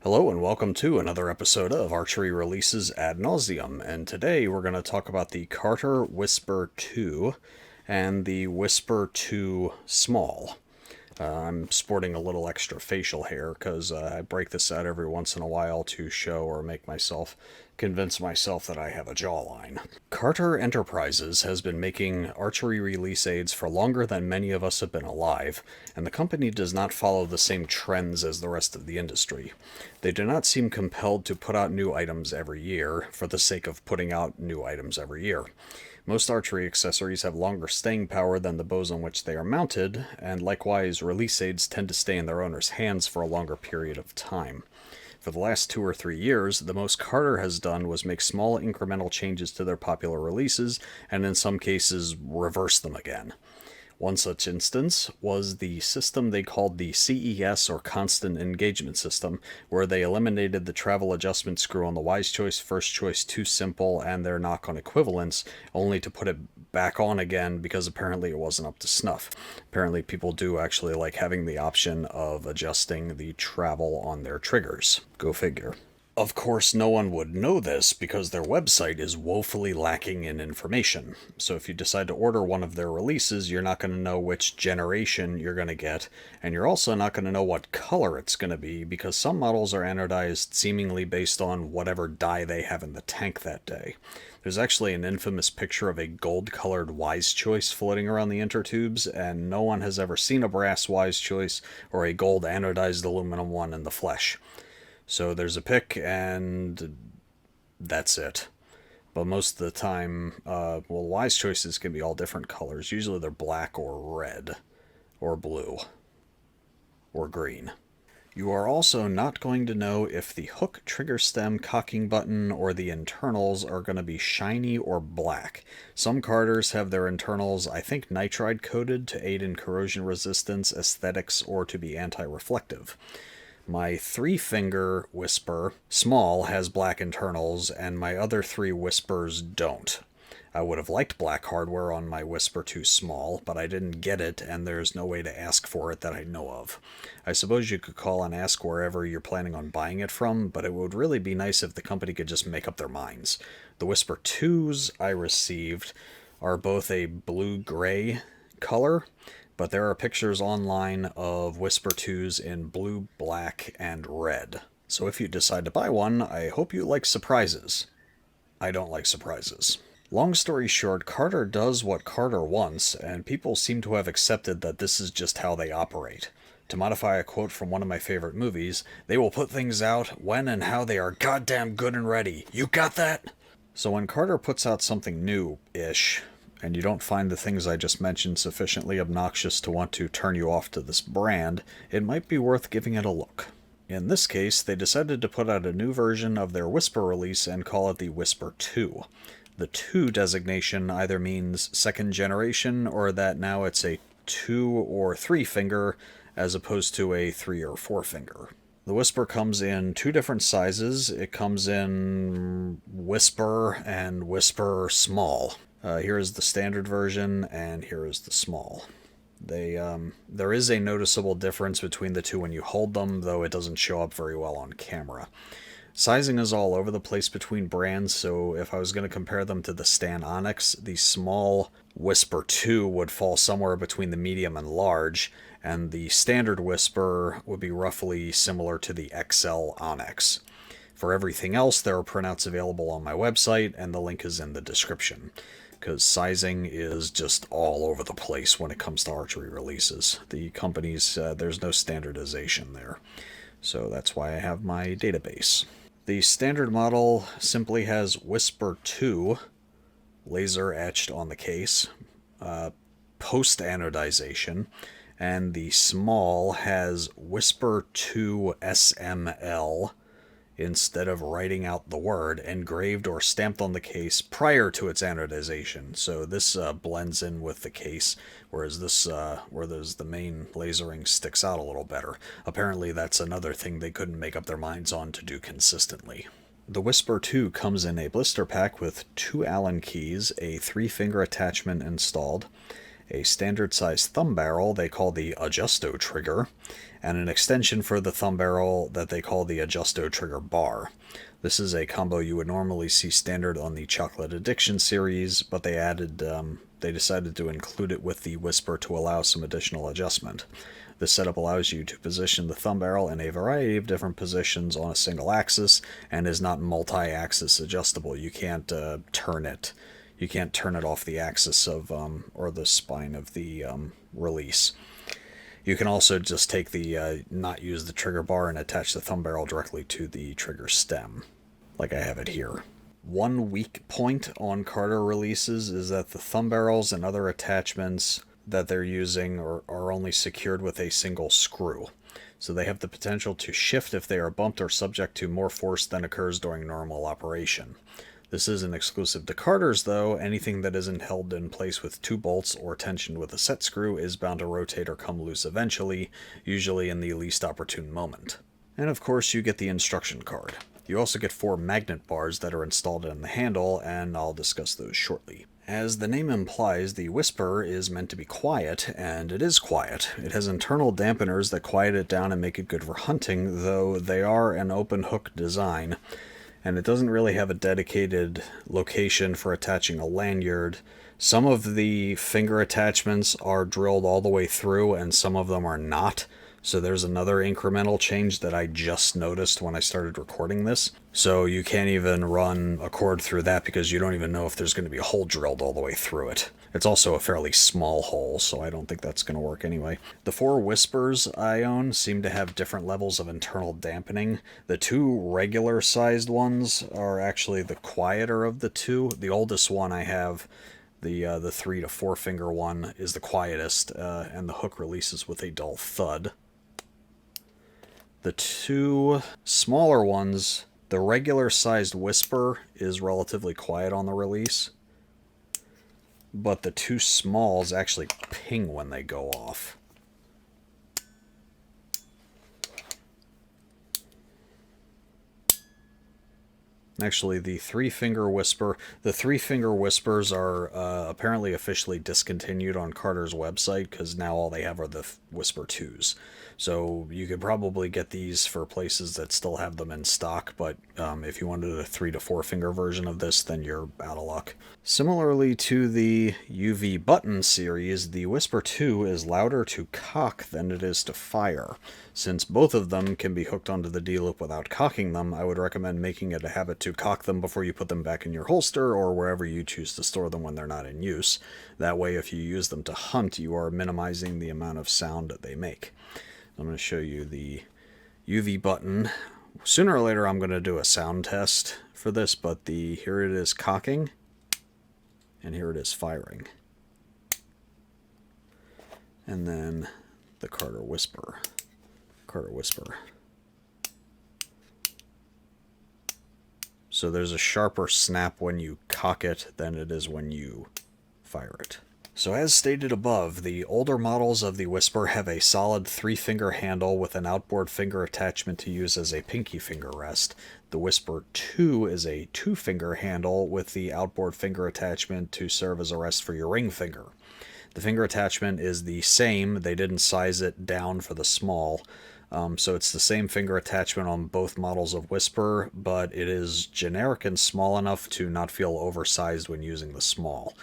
Hello and welcome to another episode of Archery Releases ad Nauseum, and today we're going to talk about the Carter Whisper 2 and the Whisper 2 Small. I'm sporting a little extra facial hair because I break this out every once in a while to show or convince myself that I have a jawline. Carter Enterprises has been making archery release aids for longer than many of us have been alive, and the company does not follow the same trends as the rest of the industry. They do not seem compelled to put out new items every year for the sake of putting out new items every year. Most archery accessories have longer staying power than the bows on which they are mounted, and likewise, release aids tend to stay in their owner's hands for a longer period of time. For the last 2 or 3 years, the most Carter has done was make small incremental changes to their popular releases, and in some cases, reverse them again. One such instance was the system they called the CES, or Constant Engagement System, where they eliminated the travel adjustment screw on the Wise Choice, First Choice, Too Simple, and their knock-on equivalents, only to put it back on again because apparently it wasn't up to snuff. Apparently people do actually like having the option of adjusting the travel on their triggers. Go figure. Of course, no one would know this because their website is woefully lacking in information. So if you decide to order one of their releases, you're not going to know which generation you're going to get, and you're also not going to know what color it's going to be because some models are anodized seemingly based on whatever dye they have in the tank that day. There's actually an infamous picture of a gold-colored Wise Choice floating around the intertubes, and no one has ever seen a brass Wise Choice or a gold anodized aluminum one in the flesh. So there's a pick, and that's it. But most of the time, Wise Choices can be all different colors. Usually they're black or red, or blue, or green. You are also not going to know if the hook, trigger stem, cocking button, or the internals are going to be shiny or black. Some Carters have their internals, I think, nitride coated to aid in corrosion resistance, aesthetics, or to be anti-reflective. My 3-finger Whisper Small has black internals, and my other 3 Whispers don't. I would have liked black hardware on my Whisper 2 Small, but I didn't get it, and there's no way to ask for it that I know of. I suppose you could call and ask wherever you're planning on buying it from, but it would really be nice if the company could just make up their minds. The Whisper 2s I received are both a blue-gray color, but there are pictures online of Whisper 2s in blue, black, and red. So if you decide to buy one, I hope you like surprises. I don't like surprises. Long story short, Carter does what Carter wants, and people seem to have accepted that this is just how they operate. To modify a quote from one of my favorite movies, they will put things out when and how they are goddamn good and ready. You got that? So when Carter puts out something new-ish, and you don't find the things I just mentioned sufficiently obnoxious to want to turn you off to this brand, it might be worth giving it a look. In this case, they decided to put out a new version of their Whisper release and call it the Whisper 2. The 2 designation either means second generation or that now it's a 2 or 3 finger as opposed to a 3 or 4 finger. The Whisper comes in 2 different sizes. It comes in Whisper and Whisper Small. Here is the standard version, and here is the small. There is a noticeable difference between the two when you hold them, though it doesn't show up very well on camera. Sizing is all over the place between brands, so if I was going to compare them to the Stan Onyx, the small Whisper 2 would fall somewhere between the medium and large, and the standard Whisper would be roughly similar to the XL Onyx. For everything else, there are printouts available on my website, and the link is in the description, because sizing is just all over the place when it comes to archery releases. The companies, there's no standardization there. So that's why I have my database. The standard model simply has Whisper 2 laser etched on the case, post-anodization, and the small has Whisper 2 SML instead of writing out the word, engraved or stamped on the case prior to its anodization. So this blends in with the case, whereas this, where the main lasering sticks out a little better. Apparently that's another thing they couldn't make up their minds on to do consistently. The Whisper 2 comes in a blister pack with 2 Allen keys, a 3-finger attachment installed, a standard size thumb barrel they call the Adjusto trigger, and an extension for the thumb barrel that they call the Adjusto Trigger Bar. This is a combo you would normally see standard on the Chocolate Addiction series, but they decided to include it with the Whisper to allow some additional adjustment. This setup allows you to position the thumb barrel in a variety of different positions on a single axis and is not multi-axis adjustable. You can't turn it. You can't turn it off the axis of or the spine of the release. You can also just take not use the trigger bar and attach the thumb barrel directly to the trigger stem, like I have it here. One weak point on Carter releases is that the thumb barrels and other attachments that they're using are only secured with a single screw. So they have the potential to shift if they are bumped or subject to more force than occurs during normal operation. This isn't exclusive to Carters, though. Anything that isn't held in place with 2 bolts or tensioned with a set screw is bound to rotate or come loose eventually, usually in the least opportune moment. And of course, you get the instruction card. You also get 4 magnet bars that are installed in the handle, and I'll discuss those shortly. As the name implies, the Whisper is meant to be quiet, and it is quiet. It has internal dampeners that quiet it down and make it good for hunting, though they are an open hook design, and it doesn't really have a dedicated location for attaching a lanyard. Some of the finger attachments are drilled all the way through, and some of them are not. So there's another incremental change that I just noticed when I started recording this. So you can't even run a cord through that because you don't even know if there's going to be a hole drilled all the way through it. It's also a fairly small hole, so I don't think that's going to work anyway. The 4 Whispers I own seem to have different levels of internal dampening. The 2 regular-sized ones are actually the quieter of the 2. The oldest one I have, the 3 to 4 finger one, is the quietest, and the hook releases with a dull thud. The 2 smaller ones, the regular-sized Whisper is relatively quiet on the release, but the 2 smalls actually ping when they go off. Actually, the 3-finger Whisper, the 3-finger Whispers are apparently officially discontinued on Carter's website because now all they have are the Whisper 2s. So you could probably get these for places that still have them in stock, but if you wanted a 3 to 4 finger version of this, then you're out of luck. Similarly to the UV button series, the Whisper 2 is louder to cock than it is to fire. Since both of them can be hooked onto the D-loop without cocking them, I would recommend making it a habit to cock them before you put them back in your holster or wherever you choose to store them when they're not in use. That way, if you use them to hunt, you are minimizing the amount of sound that they make. I'm going to show you the UV button. Sooner or later, I'm going to do a sound test for this, but here it is cocking, and here it is firing. And then the Carter Whisper. So there's a sharper snap when you cock it than it is when you fire it. So as stated above, the older models of the Whisper have a solid 3-finger handle with an outboard finger attachment to use as a pinky finger rest. The Whisper 2 is a 2-finger handle with the outboard finger attachment to serve as a rest for your ring finger. The finger attachment is the same. They didn't size it down for the small. So it's the same finger attachment on both models of Whisper, but it is generic and small enough to not feel oversized when using the small.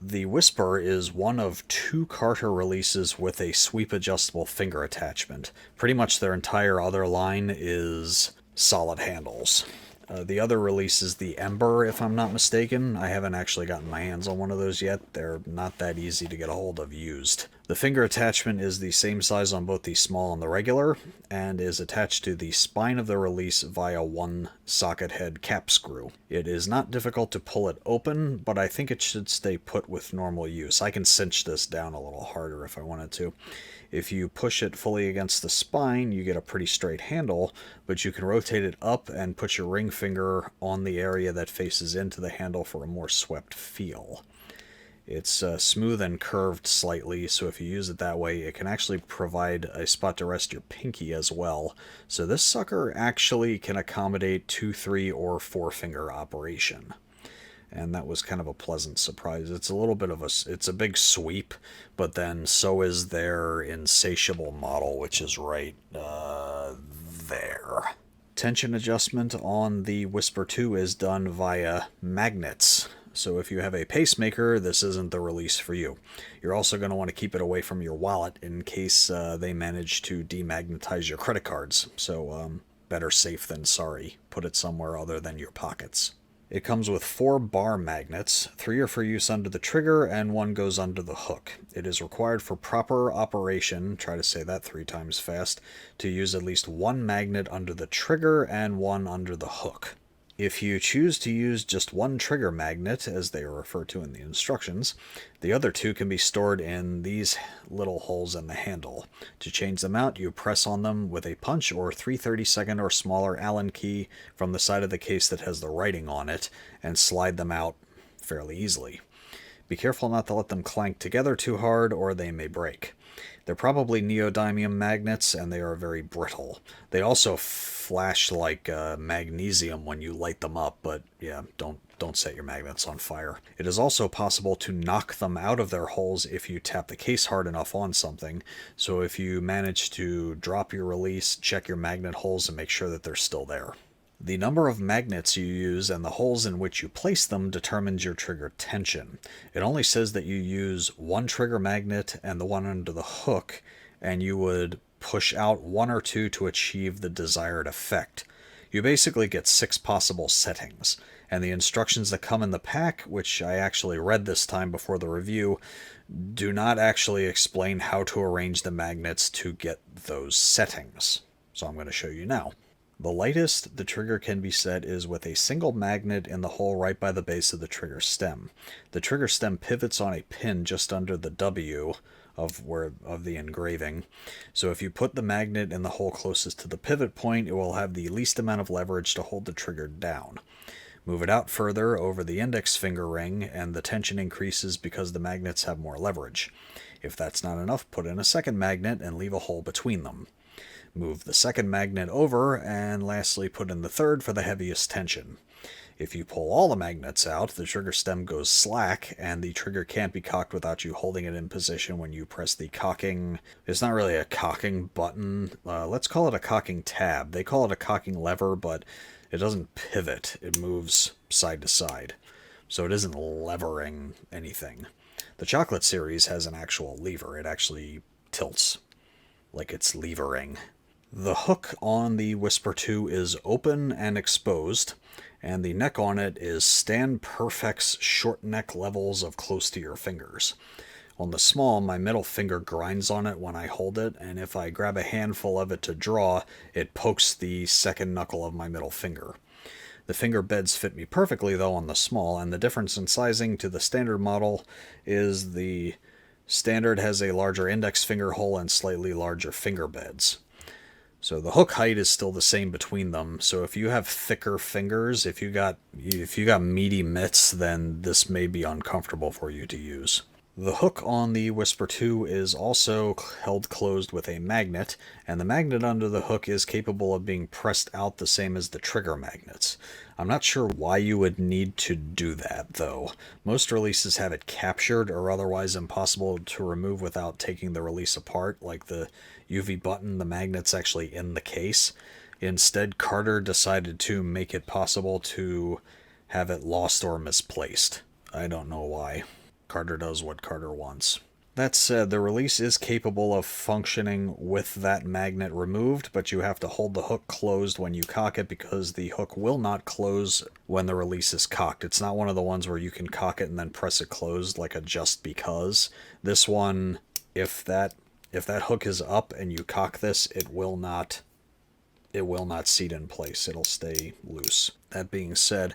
The Whisper is one of 2 Carter releases with a sweep adjustable finger attachment. Pretty much their entire other line is solid handles. The other release is the Ember, if I'm not mistaken. I haven't actually gotten my hands on one of those yet. They're not that easy to get a hold of used. The finger attachment is the same size on both the small and the regular, and is attached to the spine of the release via 1 socket head cap screw. It is not difficult to pull it open, but I think it should stay put with normal use. I can cinch this down a little harder if I wanted to. If you push it fully against the spine, you get a pretty straight handle, but you can rotate it up and put your ring finger on the area that faces into the handle for a more swept feel. It's smooth and curved slightly, so if you use it that way, it can actually provide a spot to rest your pinky as well. So this sucker actually can accommodate 2, 3, or 4 finger operation. and that was kind of a pleasant surprise. It's a little bit of it's a big sweep, but then so is their insatiable model, which is right there. Tension adjustment on the Whisper 2 is done via magnets. So if you have a pacemaker, this isn't the release for you. You're also going to want to keep it away from your wallet in case they manage to demagnetize your credit cards. So better safe than sorry. Put it somewhere other than your pockets. It comes with 4 bar magnets. 3 are for use under the trigger and 1 goes under the hook. It is required for proper operation, try to say that 3 times fast, to use at least 1 magnet under the trigger and 1 under the hook. If you choose to use just 1 trigger magnet, as they are referred to in the instructions, the other 2 can be stored in these little holes in the handle. To change them out, you press on them with a punch or 3/32 or smaller Allen key from the side of the case that has the writing on it, and slide them out fairly easily. Be careful not to let them clank together too hard, or they may break. They're probably neodymium magnets, and they are very brittle. They also flash like magnesium when you light them up, but yeah, don't set your magnets on fire. It is also possible to knock them out of their holes if you tap the case hard enough on something, so if you manage to drop your release, check your magnet holes and make sure that they're still there. The number of magnets you use and the holes in which you place them determines your trigger tension. It only says that you use 1 trigger magnet and the one under the hook, and you would push out 1 or 2 to achieve the desired effect. You basically get 6 possible settings, and the instructions that come in the pack, which I actually read this time before the review, do not actually explain how to arrange the magnets to get those settings. So I'm going to show you now. The lightest the trigger can be set is with a single magnet in the hole right by the base of the trigger stem. The trigger stem pivots on a pin just under the W of the engraving. So if you put the magnet in the hole closest to the pivot point, it will have the least amount of leverage to hold the trigger down. Move it out further over the index finger ring, and the tension increases because the magnets have more leverage. If that's not enough, put in a second magnet and leave a hole between them. Move the second magnet over, and lastly put in the third for the heaviest tension. If you pull all the magnets out, the trigger stem goes slack, and the trigger can't be cocked without you holding it in position when you press the cocking... It's not really a cocking button. Let's call it a cocking tab. They call it a cocking lever, but it doesn't pivot. It moves side to side. So it isn't levering anything. The chocolate series has an actual lever. It actually tilts like it's levering. The hook on the Whisper 2 is open and exposed, and the neck on it is Stand Perfect's short neck levels of close to your fingers. On the small, my middle finger grinds on it when I hold it, and if I grab a handful of it to draw, it pokes the second knuckle of my middle finger. The finger beds fit me perfectly, though, on the small, and the difference in sizing to the standard model is the standard has a larger index finger hole and slightly larger finger beds. So the hook height is still the same between them. So if you have thicker fingers, if you got meaty mitts, then this may be uncomfortable for you to use. The hook on the Whisper 2 is also held closed with a magnet, and the magnet under the hook is capable of being pressed out the same as the trigger magnets. I'm not sure why you would need to do that, though. Most releases have it captured or otherwise impossible to remove without taking the release apart, like the UV button, the magnet's actually in the case. Instead, Carter decided to make it possible to have it lost or misplaced. I don't know why. Carter does what Carter wants. That said, the release is capable of functioning with that magnet removed, but you have to hold the hook closed when you cock it because the hook will not close when the release is cocked. It's not one of the ones where you can cock it and then press it closed like a just because. This one, if that hook is up and you cock this, it will not seat in place. It'll stay loose. That being said,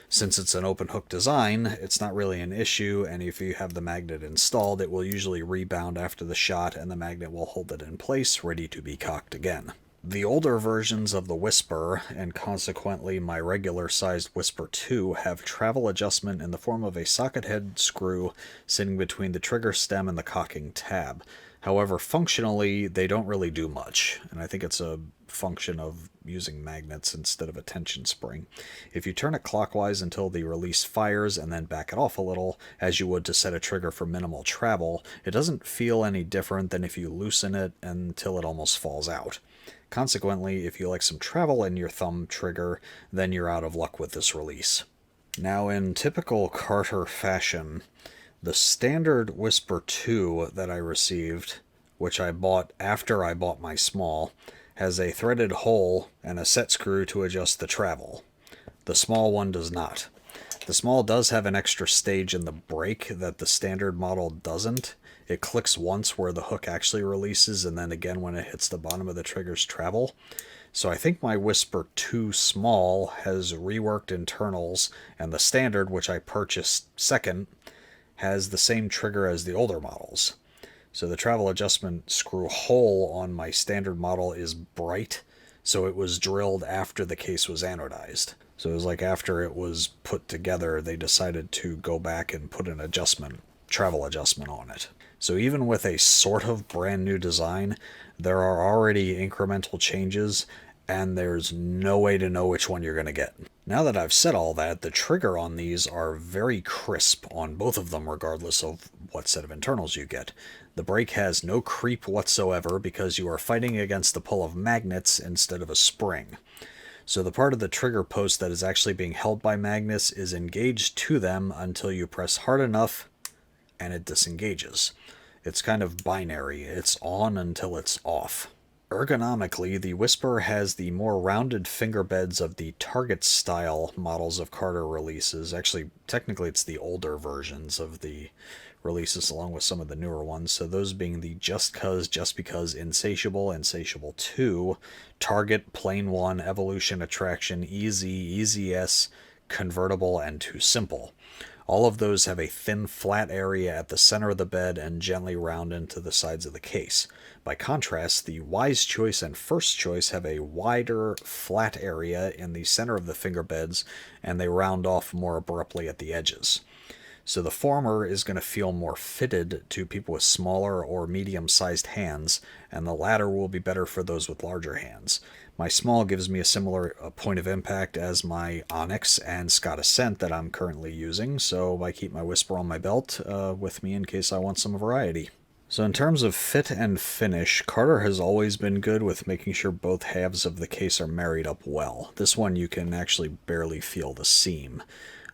since it's an open hook design, it's not really an issue, and if you have the magnet installed, it will usually rebound after the shot, and the magnet will hold it in place, ready to be cocked again. The older versions of the Whisper, and consequently my regular-sized Whisper 2, have travel adjustment in the form of a socket head screw sitting between the trigger stem and the cocking tab. However, functionally, they don't really do much, and I think it's a function of using magnets instead of a tension spring. If you turn it clockwise until the release fires and then back it off a little, as you would to set a trigger for minimal travel, it doesn't feel any different than if you loosen it until it almost falls out. Consequently, if you like some travel in your thumb trigger, then you're out of luck with this release. Now, in typical Carter fashion, the standard Whisper 2 that I received, which I bought after I bought my small, has a threaded hole and a set screw to adjust the travel. The small one does not. The small does have an extra stage in the brake that the standard model doesn't. It clicks once where the hook actually releases, and then again when it hits the bottom of the trigger's travel. So I think my Whisper 2 small has reworked internals, and the standard, which I purchased second, has the same trigger as the older models. So the travel adjustment screw hole on my standard model is bright, so it was drilled after the case was anodized. So it was like after it was put together, they decided to go back and put an travel adjustment on it. So even with a sort of brand new design, there are already incremental changes, and there's no way to know which one you're going to get. Now that I've said all that, the trigger on these are very crisp on both of them regardless of what set of internals you get. The brake has no creep whatsoever because you are fighting against the pull of magnets instead of a spring. So the part of the trigger post that is actually being held by magnets is engaged to them until you press hard enough and it disengages. It's kind of binary. It's on until it's off. Ergonomically, the Whisper has the more rounded finger beds of the Target style models of Carter releases. Actually, technically it's the older versions of the releases along with some of the newer ones. So those being the Just Because, Insatiable, Insatiable 2, Target, Plain 1, Evolution, Attraction, Easy, Easy S, Convertible, and Too Simple. All of those have a thin, flat area at the center of the bed and gently round into the sides of the case. By contrast, the Wise Choice and First Choice have a wider, flat area in the center of the finger beds, and they round off more abruptly at the edges. So the former is going to feel more fitted to people with smaller or medium-sized hands, and the latter will be better for those with larger hands. My small gives me a similar point of impact as my Onyx and Scott Ascent that I'm currently using, so I keep my Whisper on my belt with me in case I want some variety. So in terms of fit and finish, Carter has always been good with making sure both halves of the case are married up well. This one you can actually barely feel the seam.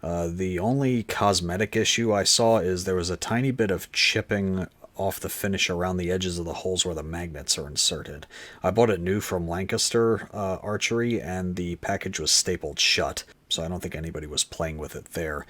The only cosmetic issue I saw is there was a tiny bit of chipping off the finish around the edges of the holes where the magnets are inserted. I bought it new from Lancaster Archery, and the package was stapled shut, so I don't think anybody was playing with it there.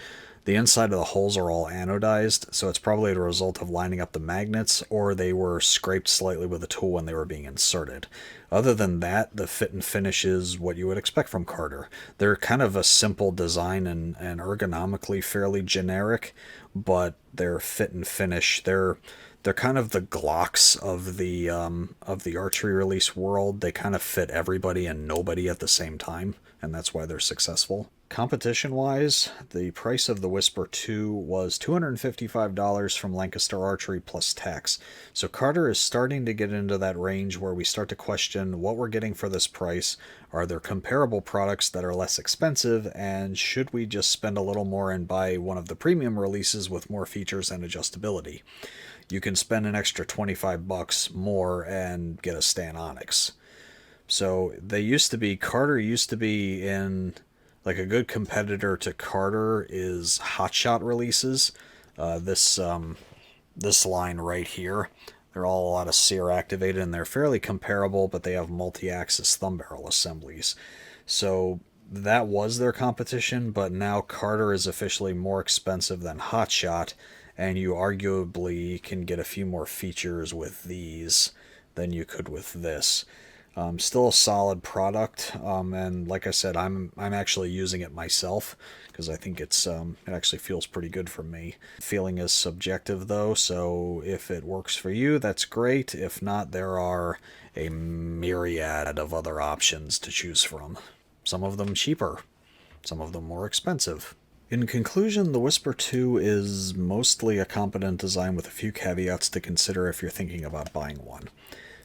The inside of the holes are all anodized, so it's probably the result of lining up the magnets, or they were scraped slightly with a tool when they were being inserted. Other than that, the fit and finish is what you would expect from Carter. They're kind of a simple design and ergonomically fairly generic, but their fit and finish, they're kind of the Glocks of the archery release world. They kind of fit everybody and nobody at the same time, and that's why they're successful. Competition-wise, the price of the Whisper 2 was $255 from Lancaster Archery plus tax. So Carter is starting to get into that range where we start to question what we're getting for this price. Are there comparable products that are less expensive, and should we just spend a little more and buy one of the premium releases with more features and adjustability? You can spend an extra $25 more and get a Stan Onyx. So Carter used to be in, like, a good competitor to Carter is Hotshot releases. This line right here, they're all a lot of sear activated, and they're fairly comparable, but they have multi-axis thumb barrel assemblies. So that was their competition, but now Carter is officially more expensive than Hotshot, and you arguably can get a few more features with these than you could with this. Still a solid product, and like I said, I'm actually using it myself because I think it actually feels pretty good for me. Feeling is subjective though, so if it works for you, that's great. If not, there are a myriad of other options to choose from. Some of them cheaper, some of them more expensive. In conclusion, the Whisper 2 is mostly a competent design with a few caveats to consider if you're thinking about buying one.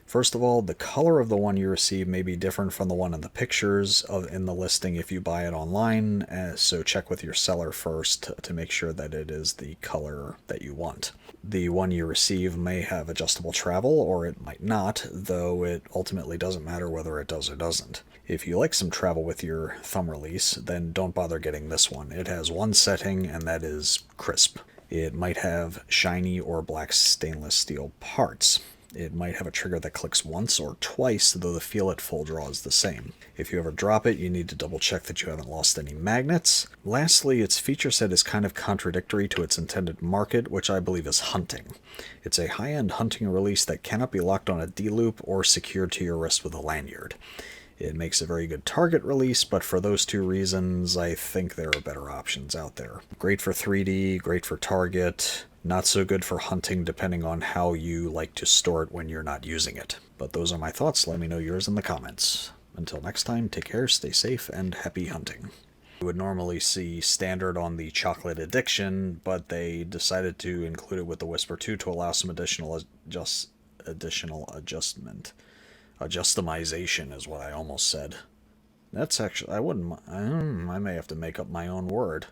First of all, the color of the one you receive may be different from the one in the pictures in the listing if you buy it online, so check with your seller first to make sure that it is the color that you want. The one you receive may have adjustable travel, or it might not, though it ultimately doesn't matter whether it does or doesn't. If you like some travel with your thumb release, then don't bother getting this one. It has one setting, and that is crisp. It might have shiny or black stainless steel parts. It might have a trigger that clicks once or twice, though the feel at full draw is the same. If you ever drop it, you need to double check that you haven't lost any magnets. Lastly, its feature set is kind of contradictory to its intended market, which I believe is hunting. It's a high-end hunting release that cannot be locked on a D-loop or secured to your wrist with a lanyard. It makes a very good target release, but for those two reasons, I think there are better options out there. Great for 3D, great for target, not so good for hunting depending on how you like to store it when you're not using it. But those are my thoughts. Let me know yours in the comments. Until next time, take care, stay safe, and happy hunting. You would normally see standard on the chocolate addiction, but they decided to include it with the Whisper 2 to allow some additional adjustment. Adjustomization is what I almost said. That's actually, I may have to make up my own word.